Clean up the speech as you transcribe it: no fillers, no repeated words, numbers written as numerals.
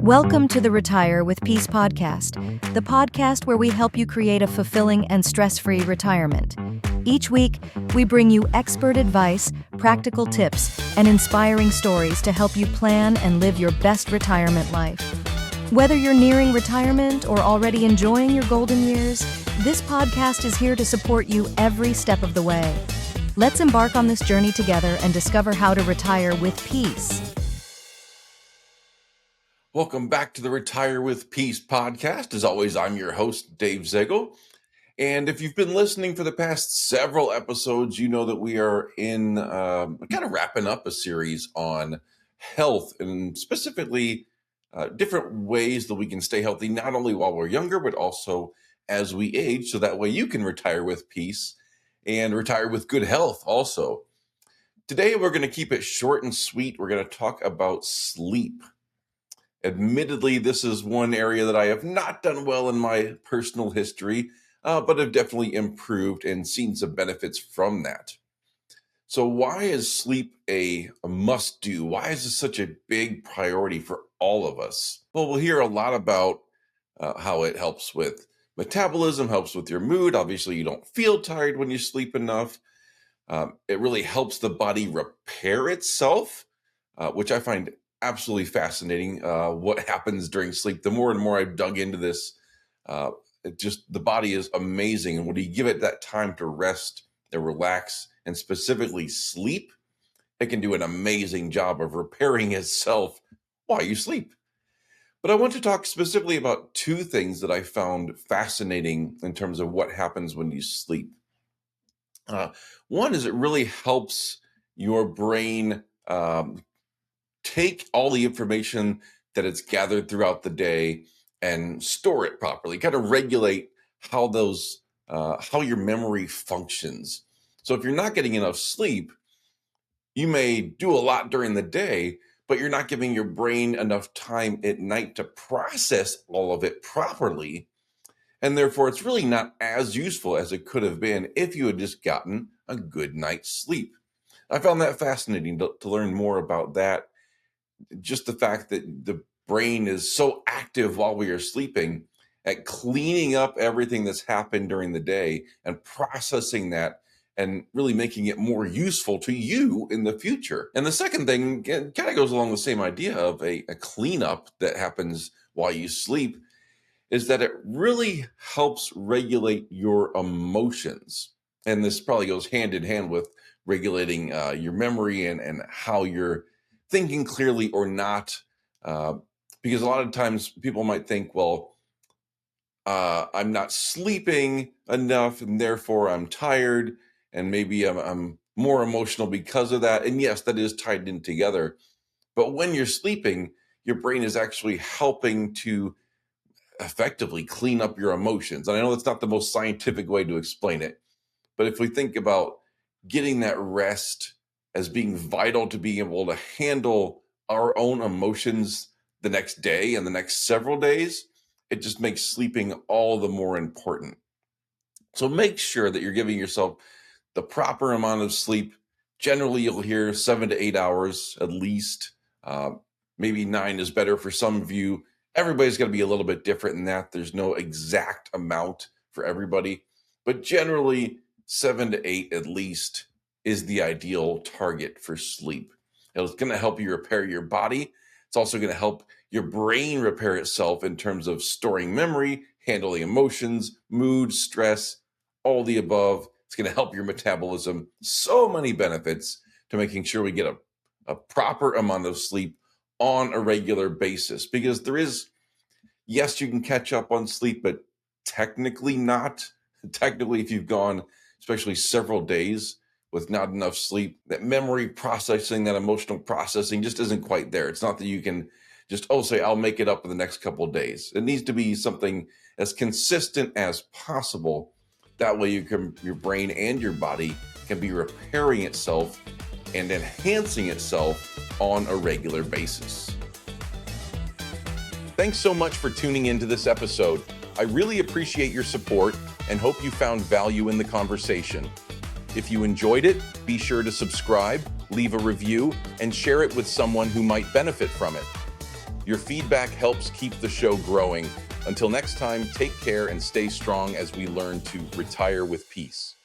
Welcome to the Retire with Peace podcast, the podcast where we help you create a fulfilling and stress-free retirement. Each week, we bring you expert advice, practical tips, and inspiring stories to help you plan and live your best retirement life. Whether you're nearing retirement or already enjoying your golden years, this podcast is here to support you every step of the way. Let's embark on this journey together and discover how to retire with peace. Welcome back to the Retire with Peace podcast. As always, I'm your host, Dave Zaegel. And if you've been listening for the past several episodes, you know that we are in kind of wrapping up a series on health and specifically different ways that we can stay healthy, not only while we're younger, but also as we age. So that way you can retire with peace and retire with good health also. Today, we're going to keep it short and sweet. We're going to talk about sleep. Admittedly, this is one area that I have not done well in my personal history, but have definitely improved and seen some benefits from that. So why is sleep a must-do? Why is this such a big priority for all of us? Well, we'll hear a lot about how it helps with metabolism, helps with your mood. Obviously, you don't feel tired when you sleep enough. It really helps the body repair itself, which I find absolutely fascinating what happens during sleep. The more and more I've dug into this, the body is amazing. And when you give it that time to rest and relax and specifically sleep, it can do an amazing job of repairing itself while you sleep. But I want to talk specifically about two things that I found fascinating in terms of what happens when you sleep. One is it really helps your brain take all the information that it's gathered throughout the day and store it properly, kind of regulate how your memory functions. So if you're not getting enough sleep, you may do a lot during the day, but you're not giving your brain enough time at night to process all of it properly. And therefore, it's really not as useful as it could have been if you had just gotten a good night's sleep. I found that fascinating to learn more about that. Just the fact that the brain is so active while we are sleeping at cleaning up everything that's happened during the day and processing that and really making it more useful to you in the future. And the second thing kind of goes along the same idea of a cleanup that happens while you sleep is that it really helps regulate your emotions. And this probably goes hand in hand with regulating your memory and how you're thinking clearly or not, because a lot of times people might think, well, I'm not sleeping enough and therefore I'm tired and maybe I'm more emotional because of that. And yes, that is tied in together. But when you're sleeping, your brain is actually helping to effectively clean up your emotions. And I know that's not the most scientific way to explain it, but if we think about getting that rest as being vital to being able to handle our own emotions the next day and the next several days, it just makes sleeping all the more important. So make sure that you're giving yourself the proper amount of sleep. Generally, you'll hear 7 to 8 hours at least. Maybe 9 is better for some of you. Everybody's going to be a little bit different in that. There's no exact amount for everybody, but generally 7 to 8 at least is the ideal target for sleep. It's going to help you repair your body. It's also going to help your brain repair itself in terms of storing memory, handling emotions, mood, stress, all the above. It's going to help your metabolism. So many benefits to making sure we get a proper amount of sleep on a regular basis, because there is, yes, you can catch up on sleep, but technically not. Technically, if you've gone, especially several days with not enough sleep, that memory processing, that emotional processing just isn't quite there. It's not that you can just, say, I'll make it up in the next couple of days. It needs to be something as consistent as possible. That way your brain and your body can be repairing itself and enhancing itself on a regular basis. Thanks so much for tuning into this episode. I really appreciate your support and hope you found value in the conversation. If you enjoyed it, be sure to subscribe, leave a review, and share it with someone who might benefit from it. Your feedback helps keep the show growing. Until next time, take care and stay strong as we learn to retire with peace.